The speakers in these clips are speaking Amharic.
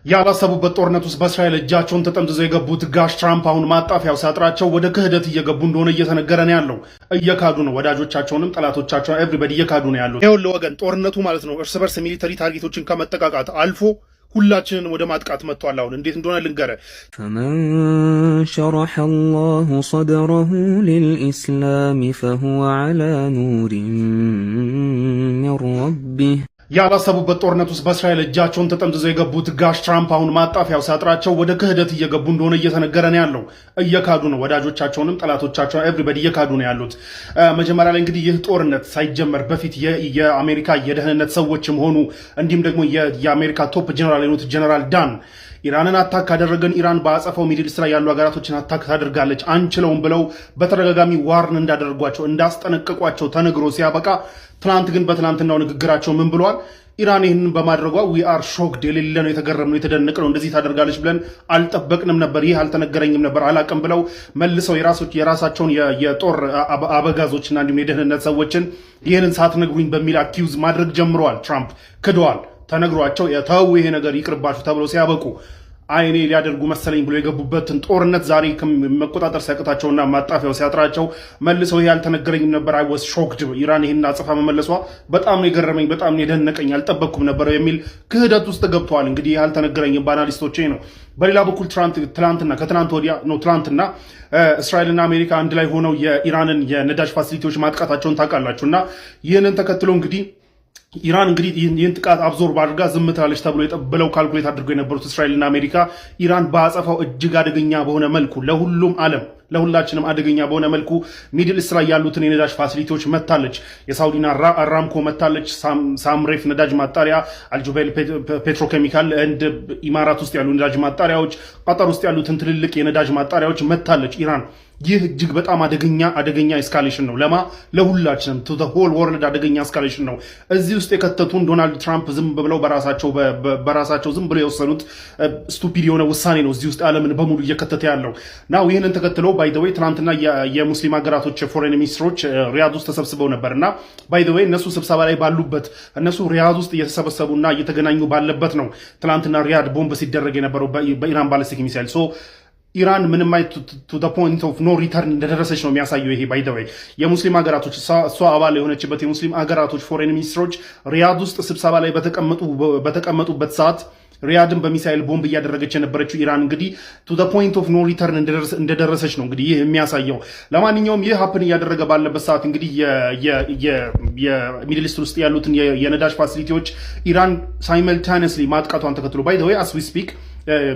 ያላሰቡበት ጦርነት ውስጥ በእስራኤል እጃቸውን ተጠምዝዘው የገቡት ጋሽ ትራምፕ አሁን ማጣፊያው ሲያጥራቸው ወደ ክህደት እየገቡ እንደሆነ እየተነገረ ነው ያለው። እየካዱ ነው፣ ወዳጆቻቸውንም ጠላቶቻቸውን ኤቭሪባዲ እየካዱ ነው ያሉት። ይኸውልህ ወገን፣ ጦርነቱ ማለት ነው እርስ በርስ ሚሊተሪ ታርጌቶችን ከመጠቃቃት አልፎ ሁላችንን ወደ ማጥቃት መጥቷል። አሁን እንዴት እንደሆነ ልንገርህ። ፈመን ሸረሐ አላሁ ሰድረሁ ሊልኢስላም ፈሁወ ዐላ ኑሪን ሚን ረቢህ። ያላሰቡበት ጦርነት ውስጥ በእስራኤል እጃቸውን ተጠምዝዘው የገቡት ጋሽ ትራምፕ አሁን ማጣፊያው ሲያጥራቸው ወደ ክህደት እየገቡ እንደሆነ እየተነገረ ነው ያለው። እየካዱ ነው፣ ወዳጆቻቸውንም ጠላቶቻቸውን ኤቭሪባዲ እየካዱ ነው ያሉት። መጀመሪያ ላይ እንግዲህ ይህ ጦርነት ሳይጀመር በፊት የአሜሪካ የደህንነት ሰዎችም ሆኑ እንዲሁም ደግሞ የአሜሪካ ቶፕ ጀነራል የሆኑት ጀነራል ዳን ኢራንን አታክ ካደረገን ኢራን በአጸፋው ሚድል ኢስት ላይ ያሉ ሀገራቶችን አታክ ታደርጋለች አንችለውም ብለው በተደጋጋሚ ዋርን እንዳደረጓቸው እንዳስጠነቀቋቸው ተነግሮ ሲያበቃ ትናንት ግን በትናንትናው ንግግራቸው ምን ብለዋል? ኢራን ይህንን በማድረጓ ዊ አር ሾክድ፣ የሌለ ነው፣ የተገረምነው፣ የተደነቅነው፣ እንደዚህ ታደርጋለች ብለን አልጠበቅንም ነበር፣ ይህ አልተነገረኝም ነበር፣ አላቅም ብለው መልሰው የራሳቸውን የጦር አበጋዞችና እንዲሁም የደህንነት ሰዎችን ይህንን ሳትነግሩኝ በሚል አኪዩዝ ማድረግ ጀምረዋል። ትራምፕ ክደዋል። ተነግሯቸው ተው ይሄ ነገር ይቅርባችሁ ተብለው ሲያበቁ አይኔ ሊያደርጉ መሰለኝ ብሎ የገቡበትን ጦርነት ዛሬ መቆጣጠር ሲያቅታቸውና ማጣፊያው ሲያጥራቸው መልሰው ይሄ አልተነገረኝም ነበር፣ አይ ዋዝ ሾክድ፣ ኢራን ይሄን አጽፋ መመለሷ በጣም ነው የገረመኝ፣ በጣም ነው የደነቀኝ፣ አልጠበቅኩም ነበር የሚል ክህደት ውስጥ ገብተዋል። እንግዲህ ይሄ አልተነገረኝም በአናሊስቶቼ ነው። በሌላ በኩል ትላንትና እስራኤልና አሜሪካ አንድ ላይ ሆነው የኢራንን የነዳጅ ፋሲሊቲዎች ማጥቃታቸውን ታውቃላችሁ። እና ይህንን ተከትሎ እንግዲህ ኢራን እንግዲህ ይህን ጥቃት አብዞርብ አድርጋ ዝም ትላለች ብለው ካልኩሌት አድርገው የነበሩት እስራኤልና አሜሪካ ኢራን በአጸፋው እጅግ አደገኛ በሆነ መልኩ ለሁሉም ዓለም ለሁላችንም አደገኛ በሆነ መልኩ ሚድል ኢስት ላይ ያሉትን የነዳጅ ፋሲሊቲዎች መታለች። የሳውዲና አራምኮ መታለች፣ ሳምሬፍ ነዳጅ ማጣሪያ፣ አልጁበይል ፔትሮኬሚካል እንድ ኢማራት ውስጥ ያሉ ነዳጅ ማጣሪያዎች፣ ቀጠር ውስጥ ያሉትን ትልልቅ የነዳጅ ማጣሪያዎች መታለች ኢራን። ይህ እጅግ በጣም አደገኛ ኤስካሌሽን ነው። ለሁላችንም ቱ ዘ ሆል ወርልድ አደገኛ ኤስካሌሽን ነው። እዚህ ውስጥ የከተቱን ዶናልድ ትራምፕ ዝም ብለው በራሳቸው ዝም ብለው የወሰኑት ስቱፒድ የሆነ ውሳኔ ነው እዚህ ውስጥ ዓለምን በሙሉ እየከተተ ያለው ናው። ይህንን ተከትሎ ባይ ዘ ዌይ ትናንትና የሙስሊም ሀገራቶች ፎሬን ሚኒስትሮች ሪያድ ውስጥ ተሰብስበው ነበርና ባይ ዘ ዌይ እነሱ ስብሰባ ላይ ባሉበት እነሱ ሪያድ ውስጥ እየተሰበሰቡና እየተገናኙ ባለበት ነው ትናንትና ሪያድ ቦምብ ሲደረግ የነበረው በኢራን ባሊስቲክ ሚሳይል። ኢራን ምንም አይነት ቱ ዘ ፖይንት ኦፍ ኖ ሪተርን እንደደረሰች ነው የሚያሳየው። ይሄ ባይ ዘ ዌይ የሙስሊም ሀገራቶች እሷ አባል የሆነችበት የሙስሊም ሀገራቶች ፎሬን ሚኒስትሮች ሪያድ ውስጥ ስብሰባ ላይ በተቀመጡበት ሰዓት ሪያድን በሚሳይል ቦምብ እያደረገች የነበረችው ኢራን እንግዲህ ቱ ዘ ፖይንት ኦፍ ኖ ሪተርን እንደደረሰች ነው እንግዲህ ይህ የሚያሳየው። ለማንኛውም ይህ ሀፕን እያደረገ ባለበት ሰዓት እንግዲህ የሚድል ኢስት ውስጥ ያሉትን የነዳጅ ፋሲሊቲዎች ኢራን ሳይመልታኒየስሊ ማጥቃቷን ተከትሎ ባይ ዘ ዌይ አስ ዊ ስፒክ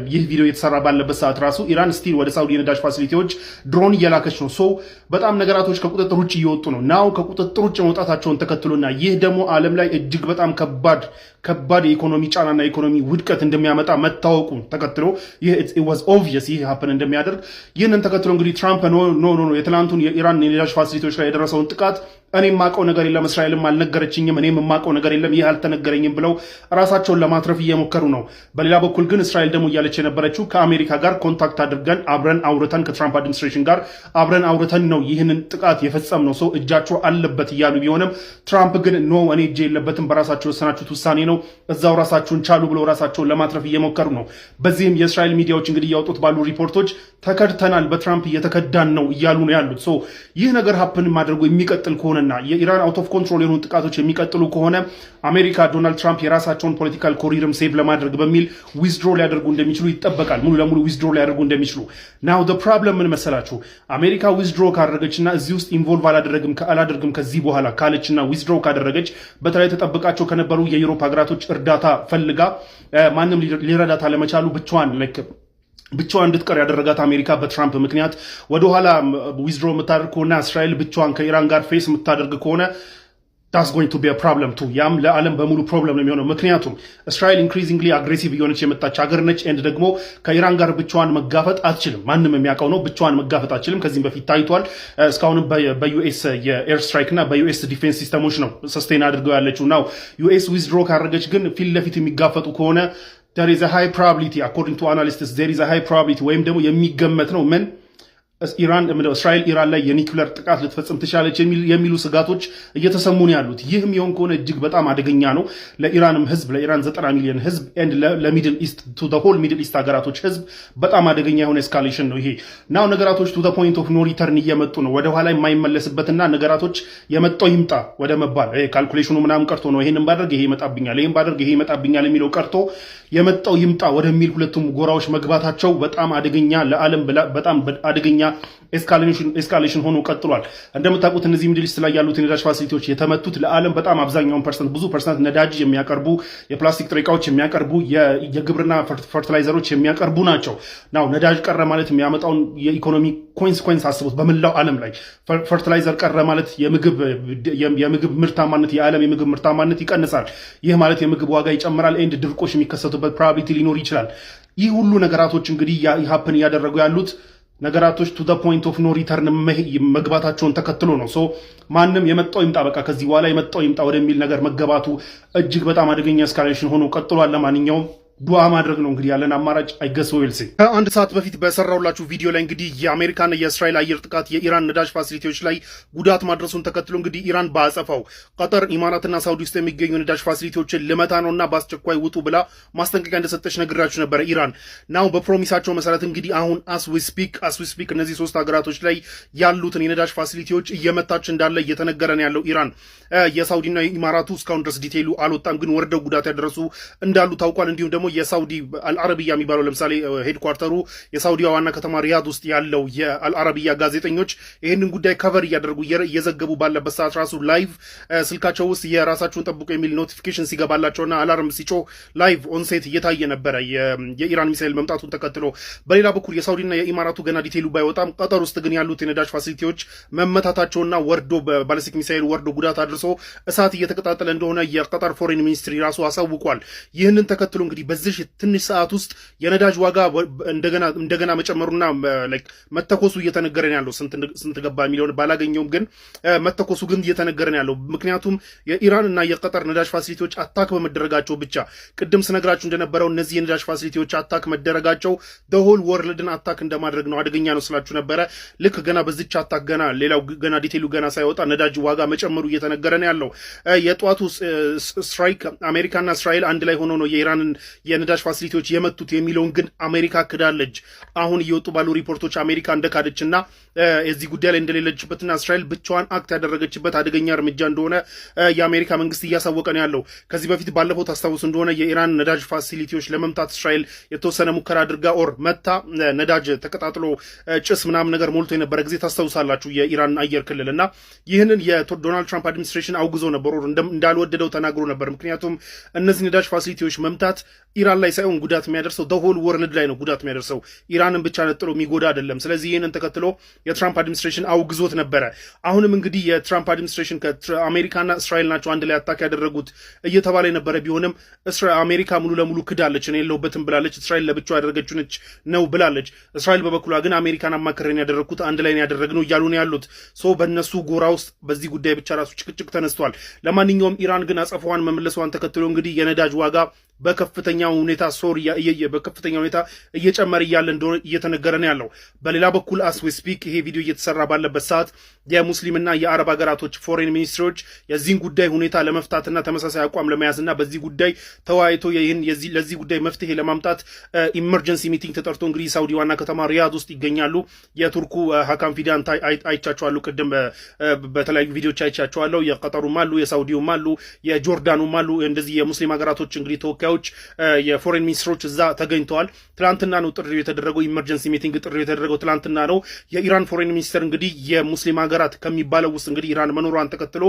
ይህ ቪዲዮ የተሰራ ባለበት ሰዓት ራሱ ኢራን ስቲል ወደ ሳውዲ የነዳጅ ፋሲሊቲዎች ድሮን እየላከች ነው። በጣም ነገራቶች ከቁጥጥር ውጭ እየወጡ ነው። ናው ከቁጥጥር ውጭ መውጣታቸውን ተከትሎና ይህ ደግሞ ዓለም ላይ እጅግ በጣም ከባድ የኢኮኖሚ ጫናና የኢኮኖሚ ውድቀት እንደሚያመጣ መታወቁ ተከትሎ ይህ ኢት ዋዝ ኦብቪየስ ይህ ሀፕን እንደሚያደርግ። ይህንን ተከትሎ እንግዲህ ትራምፕ ኖ የትላንቱን የኢራን የነዳጅ ፋሲሊቲዎች ላይ የደረሰውን ጥቃት እኔ የማውቀው ነገር የለም፣ እስራኤልም አልነገረችኝም፣ እኔም የማውቀው ነገር የለም፣ ይህ አልተነገረኝም ብለው ራሳቸውን ለማትረፍ እየሞከሩ ነው። በሌላ በኩል ግን እስራኤል ደግሞ እያለች የነበረችው ከአሜሪካ ጋር ኮንታክት አድርገን አብረን አውርተን ከትራምፕ አድሚኒስትሬሽን ጋር አብረን አውርተን ነው ይህንን ጥቃት የፈጸም ነው ሰው እጃቸው አለበት እያሉ ቢሆንም ትራምፕ ግን ኖ እኔ እጄ የለበትም፣ በራሳቸው የወሰናችሁት ውሳኔ ነው፣ እዛው ራሳችሁን ቻሉ ብለው ራሳቸውን ለማትረፍ እየሞከሩ ነው። በዚህም የእስራኤል ሚዲያዎች እንግዲህ እያወጡት ባሉ ሪፖርቶች ተከድተናል፣ በትራምፕ እየተከዳን ነው እያሉ ነው ያሉት። ይህ ነገር ሀፕን ማድረጉ የሚቀጥል ከሆነ የኢራን አውት ኦፍ ኮንትሮል የሆኑ ጥቃቶች የሚቀጥሉ ከሆነ አሜሪካ ዶናልድ ትራምፕ የራሳቸውን ፖለቲካል ኮሪደርም ሴቭ ለማድረግ በሚል ዊዝድሮ ሊያደርጉ እንደሚችሉ ይጠበቃል። ሙሉ ለሙሉ ዊዝድሮ ሊያደርጉ እንደሚችሉ ናው ዘ ፕሮብለም ምን መሰላችሁ? አሜሪካ ዊዝድሮ ካደረገችና እዚህ ውስጥ ኢንቮልቭ አላደርግም ከዚህ በኋላ ካለችና ዊዝድሮ ካደረገች በተለይ ተጠብቃቸው ከነበሩ የዩሮፕ ሀገራቶች እርዳታ ፈልጋ ማንም ሊረዳት አለመቻሉ ብቻዋን እንድትቀር ያደረጋት አሜሪካ በትራምፕ ምክንያት ወደኋላ ዊዝድሮ የምታደርግ ከሆነ እስራኤል ብቻዋን ከኢራን ጋር ፌስ የምታደርግ ከሆነ that's going to be a problem too። ያም ለዓለም በሙሉ ፕሮብለም ነው የሚሆነው። ምክንያቱም እስራኤል ኢንክሪዚንግሊ አግሬሲቭ የሆነች የመጣች ሀገር ነች። ኤንድ ደግሞ ከኢራን ጋር ብቻዋን መጋፈጥ አትችልም። ማንም የሚያውቀው ነው። ብቻዋን መጋፈጥ አትችልም። ከዚህም በፊት ታይቷል። እስካሁንም በዩኤስ የኤር ስትራይክ እና በዩኤስ ዲፌንስ ሲስተሞች ነው ሰስቴን አድርገው ያለችው። ናው ዩኤስ ዊዝድሮ ካደረገች ግን ፊት ለፊት የሚጋፈጡ ከሆነ there is a high probability according to analysts there is a high probability ወይም ደግሞ የሚገመት ነው ምን እስራኤል ኢራን ላይ የኒውክሌር ጥቃት ልትፈጽም ትችላለች የሚሉ ስጋቶች እየተሰሙ ነው ያሉት። ይህም ይሆን ከሆነ እጅግ በጣም አደገኛ ነው ለኢራንም ህዝብ፣ ለኢራን 90 ሚሊዮን ህዝብ ኤንድ ለሚድል ኢስት ቱ ዘ ሆል ሚድል ኢስት ሀገራቶች ህዝብ በጣም አደገኛ የሆነ ኤስካሌሽን ነው ይሄ። ናው ነገራቶች ቱ ዘ ፖይንት ኦፍ ኖ ሪተርን እየመጡ ነው፣ ወደ ኋላ የማይመለስበትና ነገራቶች የመጣው ይምጣ ወደ መባል ካልኩሌሽኑ ምናምን ቀርቶ ነው ይሄንን ባደርግ ይሄ ይመጣብኛል፣ ይሄን ባደርግ ይሄ ይመጣብኛል የሚለው ቀርቶ የመጣው ይምጣ ወደሚል ሁለቱም ጎራዎች መግባታቸው በጣም አደገኛ፣ ለዓለም በጣም አደገኛ ኤስካሌሽን ሆኖ ቀጥሏል። እንደምታውቁት እነዚህ ሚድል ኢስት ላይ ያሉት የነዳጅ ፋሲሊቲዎች የተመቱት ለዓለም በጣም አብዛኛውን ብዙ ፐርሰንት ነዳጅ የሚያቀርቡ የፕላስቲክ ጥሬ ዕቃዎች የሚያቀርቡ የግብርና ፈርቲላይዘሮች የሚያቀርቡ ናቸው። ናው ነዳጅ ቀረ ማለት የሚያመጣውን የኢኮኖሚ ኮንሲኩዌንስ አስቡት። በመላው ዓለም ላይ ፈርቲላይዘር ቀረ ማለት የምግብ ምርታማነት የዓለም የምግብ ምርታማነት ይቀንሳል። ይህ ማለት የምግብ ዋጋ ይጨምራል። ኤንድ ድርቆሽ የሚከሰቱበት ፕሮባቢሊቲ ሊኖር ይችላል። ይህ ሁሉ ነገራቶች እንግዲህ ሀፕን እያደረጉ ያሉት ነገራቶች ቱ ዘ ፖይንት ኦፍ ኖ ሪተርን መግባታቸውን ተከትሎ ነው። ሶ ማንም የመጣው ይምጣ፣ በቃ ከዚህ በኋላ የመጣው ይምጣ ወደሚል ነገር መገባቱ እጅግ በጣም አደገኛ ኤስካሌሽን ሆኖ ቀጥሏል። ለማንኛውም ዱዓ ማድረግ ነው እንግዲህ ያለን አማራጭ። አይገስ ዌልሲ ከአንድ ሰዓት በፊት በሰራውላችሁ ቪዲዮ ላይ እንግዲህ የአሜሪካና የእስራኤል አየር ጥቃት የኢራን ነዳጅ ፋሲሊቲዎች ላይ ጉዳት ማድረሱን ተከትሎ እንግዲህ ኢራን በአጸፋው ቀጠር፣ ኢማራትና ሳውዲ ውስጥ የሚገኙ ነዳጅ ፋሲሊቲዎችን ልመታ ነውና በአስቸኳይ ውጡ ብላ ማስጠንቀቂያ እንደሰጠች ነግራችሁ ነበረ። ኢራን ናው በፕሮሚሳቸው መሰረት እንግዲህ አሁን አስ ዊ ስፒክ እነዚህ ሶስት ሀገራቶች ላይ ያሉትን የነዳጅ ፋሲሊቲዎች እየመታች እንዳለ እየተነገረ ነው ያለው። ኢራን የሳውዲና የኢማራቱ እስካሁን ድረስ ዲቴይሉ አልወጣም፣ ግን ወርደው ጉዳት ያደረሱ እንዳሉ ታውቋል። እንዲሁም ደግሞ የሳውዲ አልአረቢያ የሚባለው ለምሳሌ ሄድኳርተሩ የሳውዲያ ዋና ከተማ ሪያድ ውስጥ ያለው የአልአረቢያ ጋዜጠኞች ይህንን ጉዳይ ከቨር እያደረጉ እየዘገቡ ባለበት ሰዓት ራሱ ላይቭ ስልካቸው ውስጥ የራሳችሁን ጠብቁ የሚል ኖቲፊኬሽን ሲገባላቸውና አላርም ሲጮህ ላይቭ ኦንሴት እየታየ ነበረ የኢራን ሚሳኤል መምጣቱን ተከትሎ። በሌላ በኩል የሳውዲና የኢማራቱ ገና ዲቴይሉ ባይወጣም ቀጠር ውስጥ ግን ያሉት የነዳጅ ፋሲሊቲዎች መመታታቸውና ወርዶ በባሊስቲክ ሚሳኤል ወርዶ ጉዳት አድርሶ እሳት እየተቀጣጠለ እንደሆነ የቀጠር ፎሬን ሚኒስትሪ ራሱ አሳውቋል። ይህንን ተከትሎ እንግዲህ በዚህ ትንሽ ሰዓት ውስጥ የነዳጅ ዋጋ እንደገና መጨመሩና መተኮሱ እየተነገረን ያለው ስንት ገባ የሚለውን ባላገኘውም ግን መተኮሱ ግን እየተነገረን ያለው ምክንያቱም የኢራን እና የቀጠር ነዳጅ ፋሲሊቲዎች አታክ በመደረጋቸው ብቻ ቅድም ስነግራችሁ እንደነበረው እነዚህ የነዳጅ ፋሲሊቲዎች አታክ መደረጋቸው ደሆል ወርልድን አታክ እንደማድረግ ነው። አደገኛ ነው ስላችሁ ነበረ። ልክ ገና በዚች አታክ ሌላው ገና ዲቴይሉ ገና ሳይወጣ ነዳጅ ዋጋ መጨመሩ እየተነገረን ያለው። የጧቱ ስትራይክ አሜሪካና እስራኤል አንድ ላይ ሆኖ ነው የኢራንን የነዳጅ ፋሲሊቲዎች የመቱት የሚለውን ግን አሜሪካ ክዳለች። አሁን እየወጡ ባሉ ሪፖርቶች አሜሪካ እንደካደችና የዚህ ጉዳይ ላይ እንደሌለችበትና እስራኤል ብቻዋን አክት ያደረገችበት አደገኛ እርምጃ እንደሆነ የአሜሪካ መንግስት እያሳወቀ ነው ያለው። ከዚህ በፊት ባለፈው ታስታውሱ እንደሆነ የኢራን ነዳጅ ፋሲሊቲዎች ለመምታት እስራኤል የተወሰነ ሙከራ አድርጋ መታ ነዳጅ ተቀጣጥሎ ጭስ ምናምን ነገር ሞልቶ የነበረ ጊዜ ታስታውሳላችሁ የኢራን አየር ክልል እና ይህንን የዶናልድ ትራምፕ አድሚኒስትሬሽን አውግዞ ነበር፣ እንዳልወደደው ተናግሮ ነበር። ምክንያቱም እነዚህ ነዳጅ ፋሲሊቲዎች መምታት ኢራን ላይ ሳይሆን ጉዳት የሚያደርሰው ደሆል ወርልድ ላይ ነው ጉዳት የሚያደርሰው፣ ኢራንን ብቻ ነጥሎ የሚጎዳ አይደለም። ስለዚህ ይህንን ተከትሎ የትራምፕ አድሚኒስትሬሽን አውግዞት ነበረ። አሁንም እንግዲህ የትራምፕ አድሚኒስትሬሽን ከአሜሪካና እስራኤል ናቸው አንድ ላይ አታክ ያደረጉት እየተባለ የነበረ ቢሆንም አሜሪካ ሙሉ ለሙሉ ክዳለች፣ እኔ የለሁበትም ብላለች። እስራኤል ለብቻው ያደረገችው ነች ነው ብላለች። እስራኤል በበኩሏ ግን አሜሪካን አማክረን ያደረግኩት አንድ ላይ ያደረግነው እያሉ ነው ያሉት። በእነሱ ጎራ ውስጥ በዚህ ጉዳይ ብቻ ራሱ ጭቅጭቅ ተነስቷል። ለማንኛውም ኢራን ግን አጸፋዋን መመለሷን ተከትሎ እንግዲህ የነዳጅ ዋጋ በከፍተኛ ሁኔታ በከፍተኛ ሁኔታ እየጨመረ እያለ እንደሆነ እየተነገረ ነው ያለው። በሌላ በኩል አስ ዊ ስፒክ ይሄ ቪዲዮ እየተሰራ ባለበት ሰዓት የሙስሊምና የአረብ ሀገራቶች ፎሬን ሚኒስትሮች የዚህን ጉዳይ ሁኔታ ለመፍታትና ተመሳሳይ አቋም ለመያዝና በዚህ ጉዳይ ተወያይቶ ለዚህ ጉዳይ መፍትሄ ለማምጣት ኢመርጀንሲ ሚቲንግ ተጠርቶ እንግዲህ ሳውዲ ዋና ከተማ ሪያድ ውስጥ ይገኛሉ። የቱርኩ ሀካም ፊዳን አይቻቸዋለሁ፣ ቅድም በተለያዩ ቪዲዮች አይቻቸዋለሁ። የቀጠሩም አሉ፣ የሳውዲውም አሉ፣ የጆርዳኑም አሉ። እንደዚህ የሙስሊም ሀገራቶች እንግዲህ ተወካዮች የፎሬን ሚኒስትሮች እዛ ተገኝተዋል። ትላንትና ነው ጥሪው የተደረገው። ኢመርጀንሲ ሚቲንግ ጥሪው የተደረገው ትላንትና ነው። የኢራን ፎሬን ሚኒስትር እንግዲህ የሙስሊም ሀገራት ከሚባለው ውስጥ እንግዲህ ኢራን መኖሯን ተከትሎ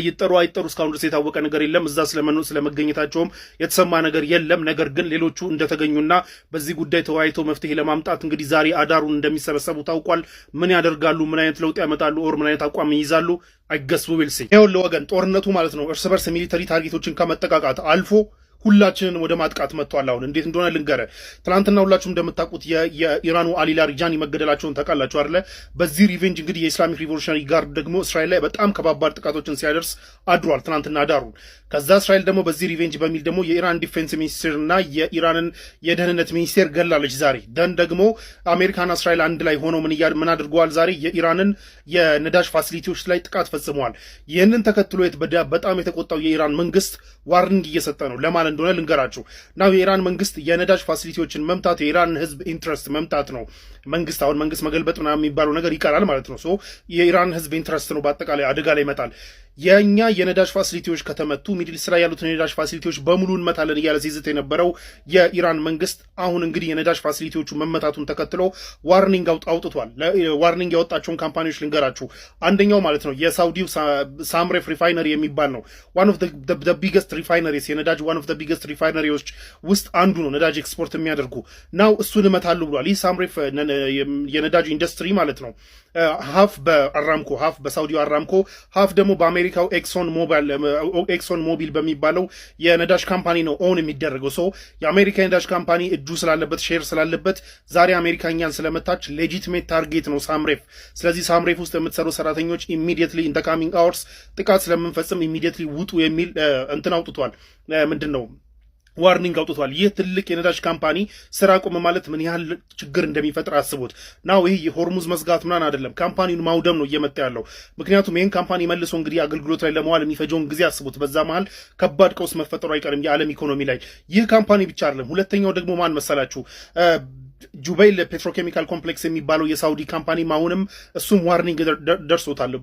ይጠሩ አይጠሩ እስካሁን ድረስ የታወቀ ነገር የለም። እዛ ስለመገኘታቸውም የተሰማ ነገር የለም። ነገር ግን ሌሎቹ እንደተገኙና በዚህ ጉዳይ ተወያይተው መፍትሄ ለማምጣት እንግዲህ ዛሬ አዳሩን እንደሚሰበሰቡ ታውቋል። ምን ያደርጋሉ፣ ምን አይነት ለውጥ ያመጣሉ፣ ኦር ምን አይነት አቋም ይይዛሉ አይገስ ዊል ሲ። ይኸውልህ ወገን ጦርነቱ ማለት ነው እርስ በርስ ሚሊተሪ ታርጌቶችን ከመጠቃቃት አልፎ ሁላችንን ወደ ማጥቃት መጥቷል። አሁን እንዴት እንደሆነ ልንገረ። ትናንትና ሁላችሁም እንደምታውቁት የኢራኑ አሊ ላሪጃኒ መገደላቸውን ታውቃላችሁ አይደለ? በዚህ ሪቬንጅ እንግዲህ የኢስላሚክ ሪቮሉሽነሪ ጋርድ ደግሞ እስራኤል ላይ በጣም ከባባድ ጥቃቶችን ሲያደርስ አድሯል ትናንትና አዳሩን። ከዛ እስራኤል ደግሞ በዚህ ሪቬንጅ በሚል ደግሞ የኢራን ዲፌንስ ሚኒስቴር እና የኢራንን የደህንነት ሚኒስቴር ገላለች ዛሬ። ደን ደግሞ አሜሪካና እስራኤል አንድ ላይ ሆነው ምን አድርገዋል? ዛሬ የኢራንን የነዳጅ ፋሲሊቲዎች ላይ ጥቃት ፈጽመዋል። ይህንን ተከትሎ በጣም የተቆጣው የኢራን መንግስት ዋርኒንግ እየሰጠ ነው። ለማለት እንደሆነ ልንገራችሁ። ናው የኢራን መንግስት የነዳጅ ፋሲሊቲዎችን መምታት የኢራን ህዝብ ኢንትረስት መምታት ነው። አሁን መንግስት መገልበጥ ምናምን የሚባለው ነገር ይቀራል ማለት ነው። የኢራን ህዝብ ኢንትረስት ነው በአጠቃላይ አደጋ ላይ ይመጣል። የኛ የነዳጅ ፋሲሊቲዎች ከተመቱ ሚድል ኢስት ላይ ያሉትን የነዳጅ ፋሲሊቲዎች በሙሉ እንመታለን እያለ ሲዝት የነበረው የኢራን መንግስት አሁን እንግዲህ የነዳጅ ፋሲሊቲዎቹ መመታቱን ተከትሎ ዋርኒንግ አውጥቷል። ዋርኒንግ ያወጣቸውን ካምፓኒዎች ልንገራችሁ። አንደኛው ማለት ነው የሳውዲው ሳምሬፍ ሪፋይነሪ የሚባል ነው። ዋን ኦፍ ዘ ቢገስት ሪፋይነሪስ የነዳጅ ዋን ኦፍ ዘ ቢገስት ሪፋይነሪዎች ውስጥ አንዱ ነው፣ ነዳጅ ኤክስፖርት የሚያደርጉ ናው እሱን እመታለሁ ብሏል። ይህ ሳምሬፍ የነዳጅ ኢንዱስትሪ ማለት ነው ሀፍ በአራምኮ ሀፍ በሳውዲው አራምኮ ሀፍ ደግሞ በአሜሪካው ኤክሶን ሞቢል በሚባለው የነዳጅ ካምፓኒ ነው ኦን የሚደረገው። የአሜሪካ የነዳጅ ካምፓኒ እጁ ስላለበት ሼር ስላለበት ዛሬ አሜሪካኛን ስለመታች ሌጂትሜት ታርጌት ነው ሳምሬፍ። ስለዚህ ሳምሬፍ ውስጥ የምትሰሩ ሰራተኞች ኢሚዲየትሊ ኢን ዘ ካሚንግ አወርስ ጥቃት ስለምንፈጽም ኢሚዲየትሊ ውጡ የሚል እንትን አውጥቷል። ምንድን ነው ዋርኒንግ አውጥቷል። ይህ ትልቅ የነዳጅ ካምፓኒ ስራ ቆመ ማለት ምን ያህል ችግር እንደሚፈጥር አስቡት። ናው ይህ የሆርሙዝ መዝጋት ምናምን አይደለም፣ ካምፓኒውን ማውደም ነው እየመጣ ያለው። ምክንያቱም ይህን ካምፓኒ መልሶ እንግዲህ አገልግሎት ላይ ለመዋል የሚፈጀውን ጊዜ አስቡት። በዛ መሀል ከባድ ቀውስ መፈጠሩ አይቀርም የዓለም ኢኮኖሚ ላይ። ይህ ካምፓኒ ብቻ አይደለም። ሁለተኛው ደግሞ ማን መሰላችሁ? ጁበይል ፔትሮኬሚካል ኮምፕሌክስ የሚባለው የሳውዲ ካምፓኒ አሁንም እሱም ዋርኒንግ ደርሶታል።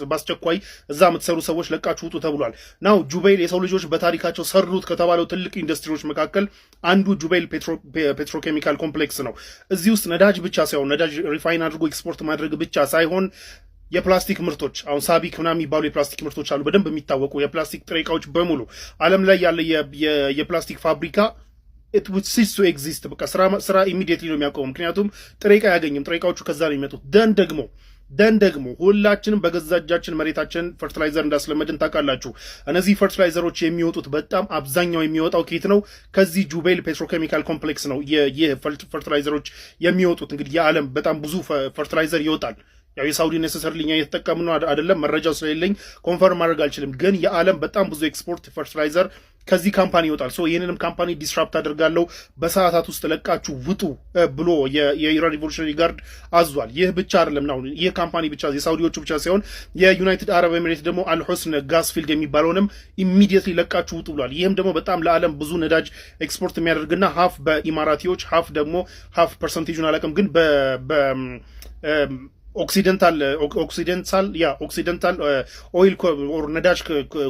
በአስቸኳይ እዛ የምትሰሩ ሰዎች ለቃችሁ ውጡ ተብሏል። ናው ጁበይል የሰው ልጆች በታሪካቸው ሰሩት ከተባለው ትልቅ ኢንዱስትሪዎች መካከል አንዱ ጁበይል ፔትሮኬሚካል ኮምፕሌክስ ነው። እዚህ ውስጥ ነዳጅ ብቻ ሳይሆን ነዳጅ ሪፋይን አድርጎ ኤክስፖርት ማድረግ ብቻ ሳይሆን የፕላስቲክ ምርቶች አሁን ሳቢክ ምናምን የሚባሉ የፕላስቲክ ምርቶች አሉ፣ በደንብ የሚታወቁ የፕላስቲክ ጥሬ ዕቃዎች በሙሉ ዓለም ላይ ያለ የፕላስቲክ ፋብሪካ it would cease to exist። በቃ ስራ ኢሚዲየትሊ ነው የሚያቆመው። ምክንያቱም ጥሬ ዕቃ አያገኝም። ጥሬ ዕቃዎቹ ከዛ ነው የሚመጡት። ደን ደግሞ ሁላችንም በገዛ እጃችን መሬታችን ፈርቲላይዘር እንዳስለመድን ታውቃላችሁ። እነዚህ ፈርቲላይዘሮች የሚወጡት በጣም አብዛኛው የሚወጣው ኬት ነው? ከዚህ ጁቤይል ፔትሮኬሚካል ኮምፕሌክስ ነው ይህ ፈርቲላይዘሮች የሚወጡት። እንግዲህ የዓለም በጣም ብዙ ፈርቲላይዘር ይወጣል። ያው የሳውዲ ኔሰሰርሊ እኛ እየተጠቀምን ነው አይደለም፣ መረጃው ስለሌለኝ ኮንፈርም ማድረግ አልችልም። ግን የዓለም በጣም ብዙ ኤክስፖርት ፈርቲላይዘር ከዚህ ካምፓኒ ይወጣል። ይህንንም ካምፓኒ ዲስራፕት አደርጋለሁ በሰዓታት ውስጥ ለቃችሁ ውጡ ብሎ የኢራን ሪቮሉሽነሪ ጋርድ አዟል። ይህ ብቻ አይደለም ነው ይህ ካምፓኒ ብቻ የሳውዲዎቹ ብቻ ሳይሆን የዩናይትድ አረብ ኤሚሬት ደግሞ አልሁስን ጋዝ ፊልድ የሚባለውንም ኢሚዲየትሊ ለቃችሁ ውጡ ብሏል። ይህም ደግሞ በጣም ለዓለም ብዙ ነዳጅ ኤክስፖርት የሚያደርግና ሀፍ በኢማራቲዎች ሀፍ ደግሞ ሀፍ ፐርሰንቴጁን አላውቅም ግን ኦክሲደንታል ኦይል ኦር ነዳጅ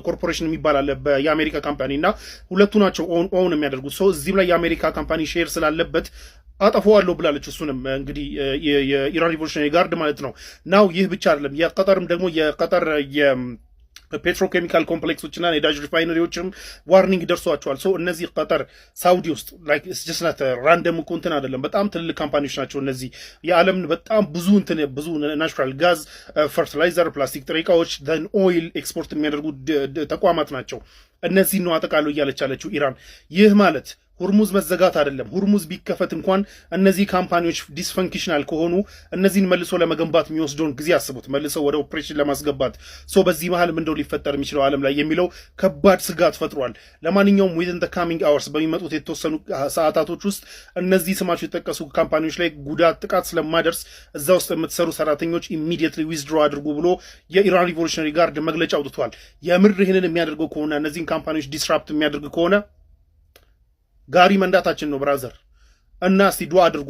ኮርፖሬሽን የሚባል አለ የአሜሪካ ካምፓኒ እና ሁለቱ ናቸው ኦውን የሚያደርጉት። እዚህም ላይ የአሜሪካ ካምፓኒ ሼር ስላለበት አጠፋዋለሁ ብላለች። እሱንም እንግዲህ የኢራን ሪቮሉሽነሪ ጋርድ ማለት ነው። ናው ይህ ብቻ አይደለም። የቀጠርም ደግሞ የቀጠር ፔትሮኬሚካል ኮምፕሌክሶችና ነዳጅ ሪፋይነሪዎችም ዋርኒንግ ደርሷቸዋል። እነዚህ ቀጠር ሳውዲ ውስጥ ጀስት ራንደም እኮ እንትን አይደለም፣ በጣም ትልልቅ ካምፓኒዎች ናቸው። እነዚህ የዓለምን በጣም ብዙ ናቹራል ጋዝ፣ ፈርቲላይዘር፣ ፕላስቲክ ጥሬ ዕቃዎች፣ ኦይል ኤክስፖርት የሚያደርጉ ተቋማት ናቸው። እነዚህ ነው አጠቃሉ እያለች ያለችው ኢራን። ይህ ማለት ሁርሙዝ መዘጋት አይደለም። ሁርሙዝ ቢከፈት እንኳን እነዚህ ካምፓኒዎች ዲስፈንክሽናል ከሆኑ እነዚህን መልሶ ለመገንባት የሚወስደውን ጊዜ አስቡት፣ መልሶ ወደ ኦፕሬሽን ለማስገባት። በዚህ መሀል ምንድነው ሊፈጠር የሚችለው ዓለም ላይ የሚለው ከባድ ስጋት ፈጥሯል። ለማንኛውም ዊዝን ዘ ካሚንግ አወርስ በሚመጡት የተወሰኑ ሰዓታቶች ውስጥ እነዚህ ስማቸው የተጠቀሱ ካምፓኒዎች ላይ ጥቃት ስለማደርስ እዛ ውስጥ የምትሰሩ ሰራተኞች ኢሚዲየትሊ ዊዝድሮ አድርጉ ብሎ የኢራን ሪቮሉሽነሪ ጋርድ መግለጫ አውጥቷል። የምር ይህንን የሚያደርገው ከሆነ እነዚህን ካምፓኒዎች ዲስራፕት የሚያደርግ ከሆነ ጋሪ መንዳታችን ነው ብራዘር። እና እስቲ ዱዓ አድርጉ።